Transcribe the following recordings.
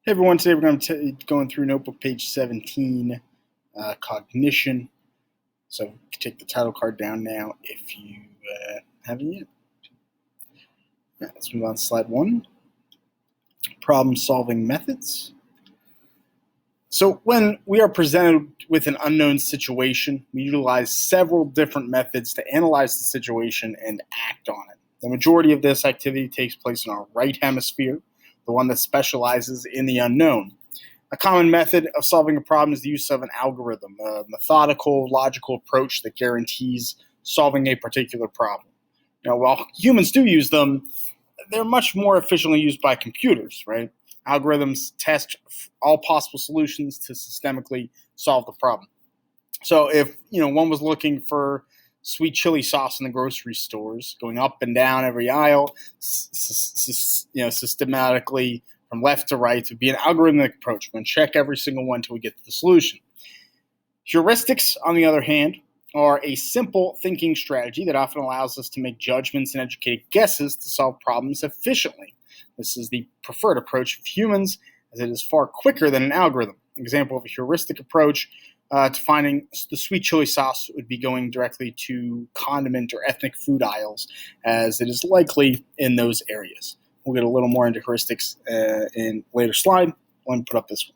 Hey everyone, today we're going to be going through notebook page 17, Cognition. So you can take the title card down now if you haven't yet. Let's move on to slide 1, problem solving methods. So when we are presented with an unknown situation, we utilize several different methods to analyze the situation and act on it. The majority of this activity takes place in our right hemisphere, the one that specializes in the unknown. A common method of solving a problem is the use of an algorithm, a methodical, logical approach that guarantees solving a particular problem. Now, while humans do use them, they're much more efficiently used by computers, right? Algorithms test all possible solutions to systemically solve the problem. So if one was looking for sweet chili sauce in the grocery stores, going up and down every aisle, systematically from left to right, would be an algorithmic approach. We're going to check every single one until we get to the solution. Heuristics, on the other hand, are a simple thinking strategy that often allows us to make judgments and educated guesses to solve problems efficiently. This is the preferred approach of humans, as it is far quicker than an algorithm. An example of a heuristic approach to finding the sweet chili sauce would be going directly to condiment or ethnic food aisles, as it is likely in those areas. We'll get a little more into heuristics in a later slide. Let me put up this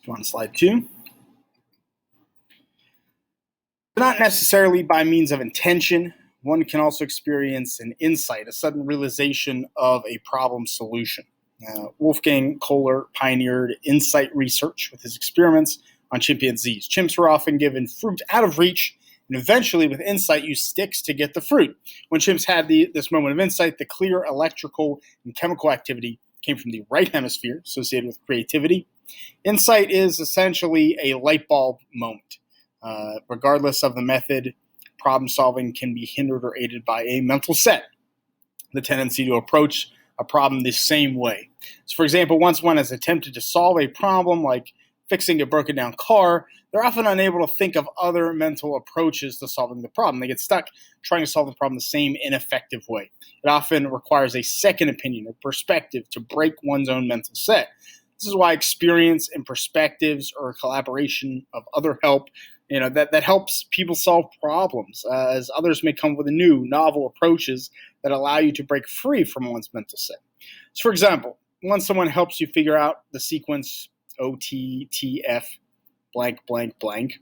one. On slide 2. Not necessarily by means of intention, one can also experience an insight, a sudden realization of a problem solution. Wolfgang Kohler pioneered insight research with his experiments on chimpanzees. Chimps were often given fruit out of reach, and eventually, with insight, used sticks to get the fruit. When chimps had this moment of insight, the clear electrical and chemical activity came from the right hemisphere, associated with creativity. Insight is essentially a light bulb moment. Regardless of the method, problem solving can be hindered or aided by a mental set, the tendency to approach a problem the same way. So, for example, once one has attempted to solve a problem like fixing a broken down car, they're often unable to think of other mental approaches to solving the problem. They get stuck trying to solve the problem the same ineffective way. It often requires a second opinion or perspective to break one's own mental set. This is why experience and perspectives or collaboration of other help, that helps people solve problems, as others may come with new, novel approaches that allow you to break free from one's mental set. So, for example, when someone helps you figure out the sequence OTTF blank blank blank,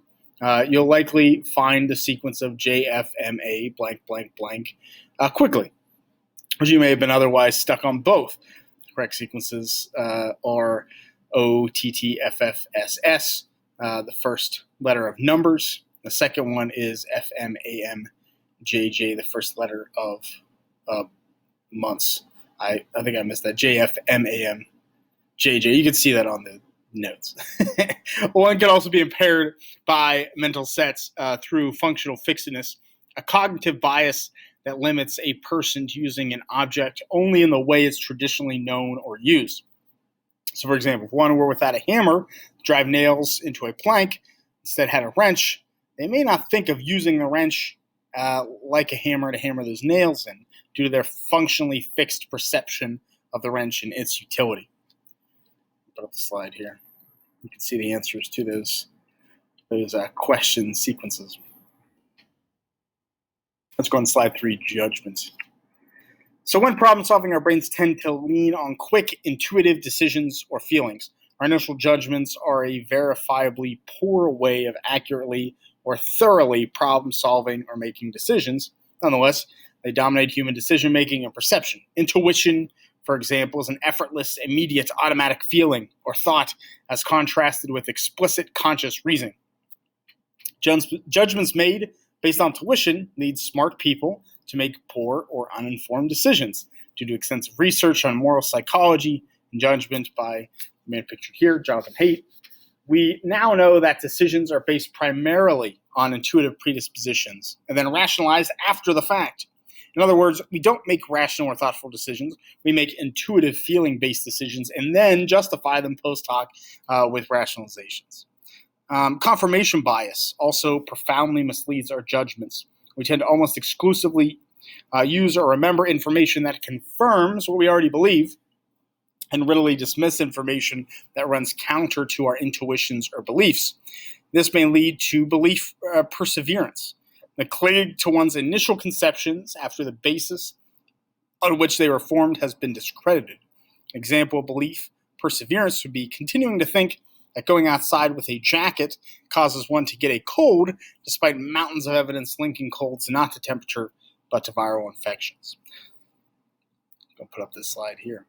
you'll likely find the sequence of JFMA blank blank blank quickly, as you may have been otherwise stuck on both. Correct sequences are OTTFFSS, the first letter of numbers. The second one is FMAMJJ, the first letter of months. I think I missed that. JFMAMJJ. You can see that on the notes. One can also be impaired by mental sets through functional fixedness, a cognitive bias that limits a person to using an object only in the way it's traditionally known or used. So, for example, if one were without a hammer to drive nails into a plank, instead had a wrench, they may not think of using the wrench like a hammer to hammer those nails in, due to their functionally fixed perception of the wrench and its utility. Put up the slide here. You can see the answers to those question sequences. Let's go on slide 3, judgments. So when problem solving, our brains tend to lean on quick, intuitive decisions or feelings. Our initial judgments are a verifiably poor way of accurately or thoroughly problem solving or making decisions. Nonetheless, they dominate human decision making and perception. Intuition, for example, is an effortless, immediate, automatic feeling or thought as contrasted with explicit, conscious reasoning. Judgments made based on tuition lead smart people to make poor or uninformed decisions due to extensive research on moral psychology and judgment by the man pictured here, Jonathan Haidt. We now know that decisions are based primarily on intuitive predispositions and then rationalized after the fact. In other words, we don't make rational or thoughtful decisions. We make intuitive feeling-based decisions and then justify them post hoc with rationalizations. Confirmation bias also profoundly misleads our judgments. We tend to almost exclusively use or remember information that confirms what we already believe, and readily dismiss information that runs counter to our intuitions or beliefs. This may lead to belief perseverance, the clinging to one's initial conceptions after the basis on which they were formed has been discredited. An example of belief perseverance would be continuing to think that going outside with a jacket causes one to get a cold, despite mountains of evidence linking colds not to temperature but to viral infections. I'll put up this slide here.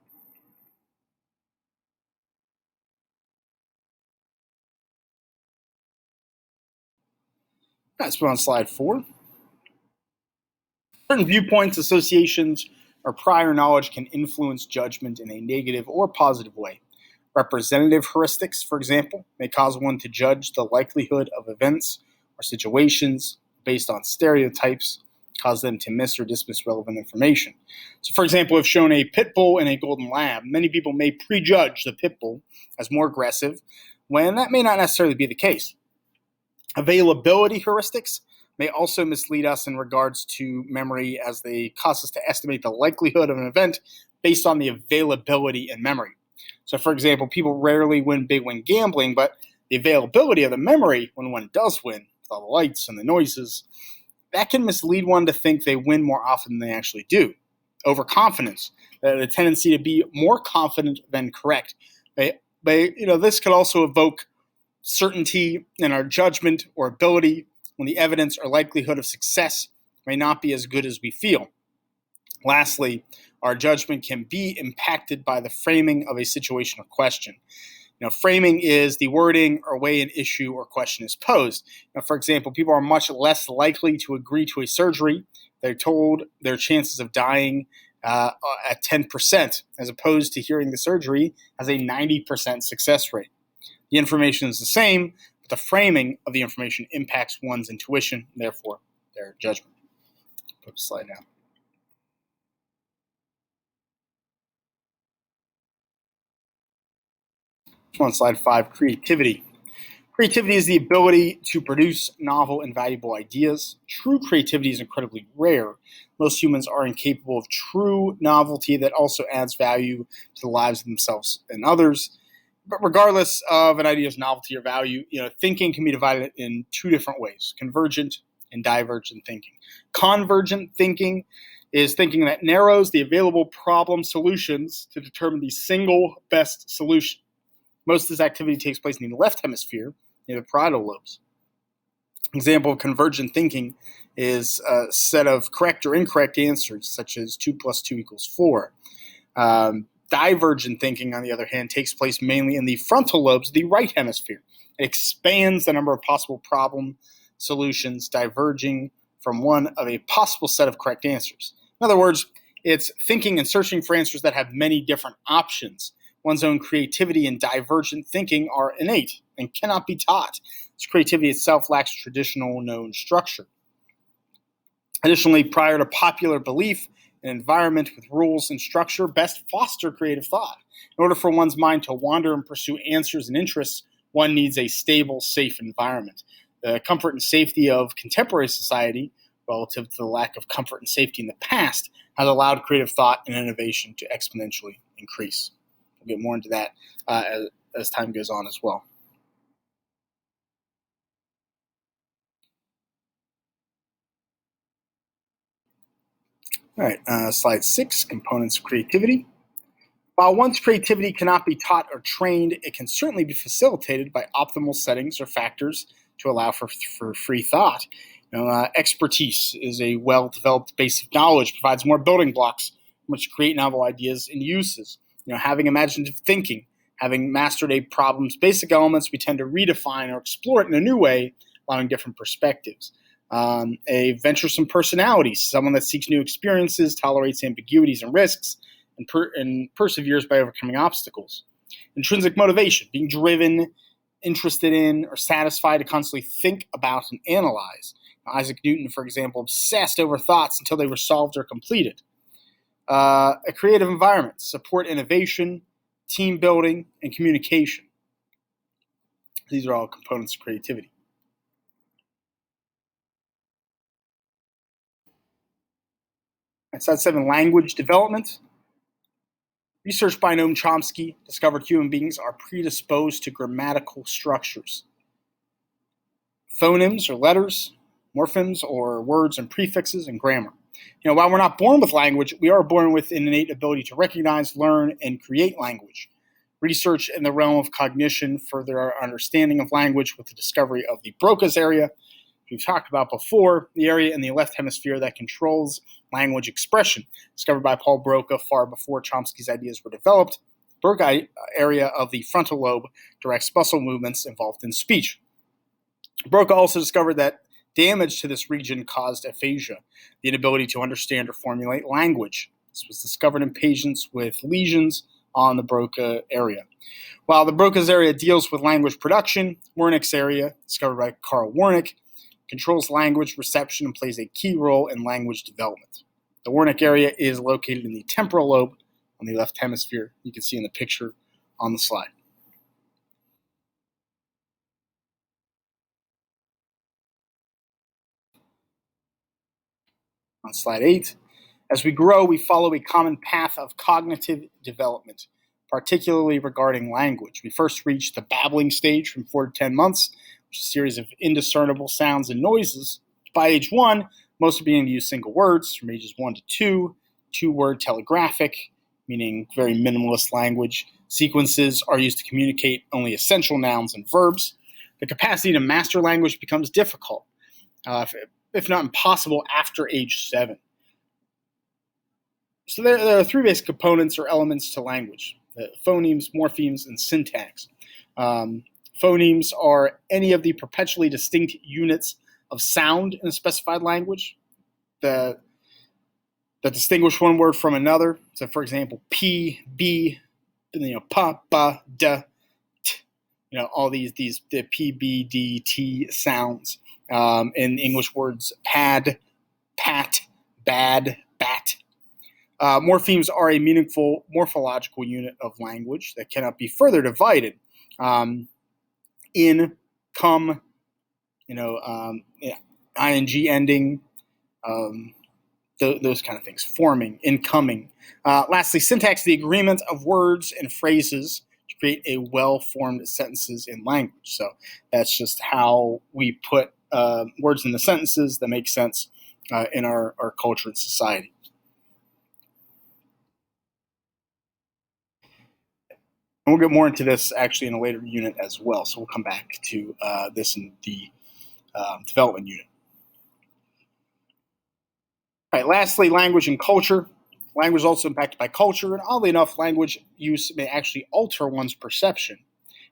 Let's put on slide 4. Certain viewpoints, associations, or prior knowledge can influence judgment in a negative or positive way. Representative heuristics, for example, may cause one to judge the likelihood of events or situations based on stereotypes, cause them to miss or dismiss relevant information. So, for example, if shown a pit bull and a golden lab, many people may prejudge the pit bull as more aggressive, when that may not necessarily be the case. Availability heuristics may also mislead us in regards to memory, as they cause us to estimate the likelihood of an event based on the availability in memory. So, for example, people rarely win big when gambling, but the availability of the memory when one does win, with all the lights and the noises, that can mislead one to think they win more often than they actually do. Overconfidence, the tendency to be more confident than correct. This could also evoke certainty in our judgment or ability when the evidence or likelihood of success may not be as good as we feel. Lastly, our judgment can be impacted by the framing of a situation or question. Framing is the wording or way an issue or question is posed. For example, people are much less likely to agree to a surgery. They're told their chances of dying at 10%, as opposed to hearing the surgery has a 90% success rate. The information is the same, but the framing of the information impacts one's intuition, therefore their judgment. Put a slide down. On slide 5, creativity. Creativity is the ability to produce novel and valuable ideas. True creativity is incredibly rare. Most humans are incapable of true novelty that also adds value to the lives of themselves and others. But regardless of an idea's novelty or value, thinking can be divided in 2 different ways: convergent and divergent thinking. Convergent thinking is thinking that narrows the available problem solutions to determine the single best solution. Most of this activity takes place in the left hemisphere, near the parietal lobes. An example of convergent thinking is a set of correct or incorrect answers, such as 2 plus 2 equals 4. Divergent thinking, on the other hand, takes place mainly in the frontal lobes of the right hemisphere. It expands the number of possible problem solutions, diverging from one of a possible set of correct answers. In other words, it's thinking and searching for answers that have many different options. One's own creativity and divergent thinking are innate and cannot be taught. This creativity itself lacks traditional known structure. Additionally, prior to popular belief, an environment with rules and structure best foster creative thought. In order for one's mind to wander and pursue answers and interests, one needs a stable, safe environment. The comfort and safety of contemporary society, relative to the lack of comfort and safety in the past, has allowed creative thought and innovation to exponentially increase. We'll get more into that as time goes on as well. All right, slide 6, components of creativity. While one's creativity cannot be taught or trained, it can certainly be facilitated by optimal settings or factors to allow for free thought. Expertise is a well-developed base of knowledge, provides more building blocks from which to create novel ideas and uses. Having imaginative thinking, having mastered a problem's basic elements, we tend to redefine or explore it in a new way, allowing different perspectives. A venturesome personality, someone that seeks new experiences, tolerates ambiguities and risks, and perseveres by overcoming obstacles. Intrinsic motivation, being driven, interested in, or satisfied to constantly think about and analyze. Isaac Newton, for example, obsessed over thoughts until they were solved or completed. A creative environment, support innovation, team building, and communication. These are all components of creativity. Slide 7, language development. Research by Noam Chomsky discovered human beings are predisposed to grammatical structures. Phonemes or letters, morphemes or words and prefixes, and grammar. While we're not born with language, we are born with an innate ability to recognize, learn, and create language. Research in the realm of cognition further our understanding of language with the discovery of the Broca's area. We've talked about before, the area in the left hemisphere that controls language expression, discovered by Paul Broca far before Chomsky's ideas were developed. Broca area of the frontal lobe directs muscle movements involved in speech. Broca also discovered that damage to this region caused aphasia, the inability to understand or formulate language. This was discovered in patients with lesions on the Broca area. While the Broca's area deals with language production, Wernicke's area, discovered by Carl Wernicke, controls language reception and plays a key role in language development. The Wernicke area is located in the temporal lobe on the left hemisphere. You can see in the picture on the slide. On slide 8, as we grow, we follow a common path of cognitive development, particularly regarding language. We first reach the babbling stage from 4 to 10 months, which is a series of indiscernible sounds and noises. By age 1, most are beginning to use single words. From ages 1 to 2, two-word telegraphic, meaning very minimalist language. Sequences are used to communicate only essential nouns and verbs. The capacity to master language becomes difficult, if not impossible, after age 7. So there are 3 basic components or elements to language: phonemes, morphemes, and syntax. Phonemes are any of the perpetually distinct units of sound in a specified language that distinguish one word from another. So, for example, P, B, pa, ba, da, t. All these the P, B, D, T sounds. In English words, pad, pat, bad, bat. Morphemes are a meaningful morphological unit of language that cannot be further divided. In, come, ing ending, those kind of things. Forming, incoming. Lastly, syntax is the agreement of words and phrases to create a well-formed sentences in language. So that's just how we put words in the sentences that make sense in our culture and society. And we'll get more into this actually in a later unit as well. So we'll come back to this in the development unit. All right, lastly, language and culture. Language is also impacted by culture, and oddly enough, language use may actually alter one's perception.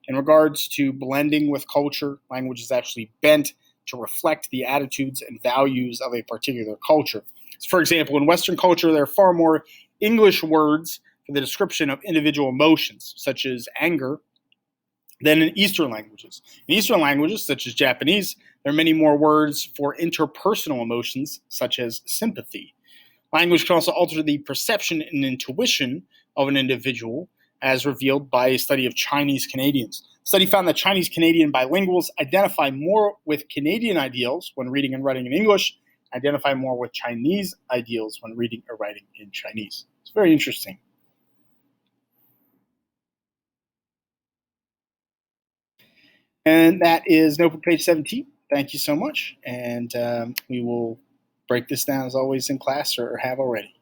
In regards to blending with culture, language is actually bent to reflect the attitudes and values of a particular culture. So for example, in Western culture, there are far more English words for the description of individual emotions, such as anger, than in Eastern languages. In Eastern languages, such as Japanese, there are many more words for interpersonal emotions, such as sympathy. Language can also alter the perception and intuition of an individual, as revealed by a study of Chinese Canadians. The study found that Chinese Canadian bilinguals identify more with Canadian ideals when reading and writing in English, identify more with Chinese ideals when reading or writing in Chinese. It's very interesting. And that is notebook page 17. Thank you so much. And we will break this down as always in class or have already.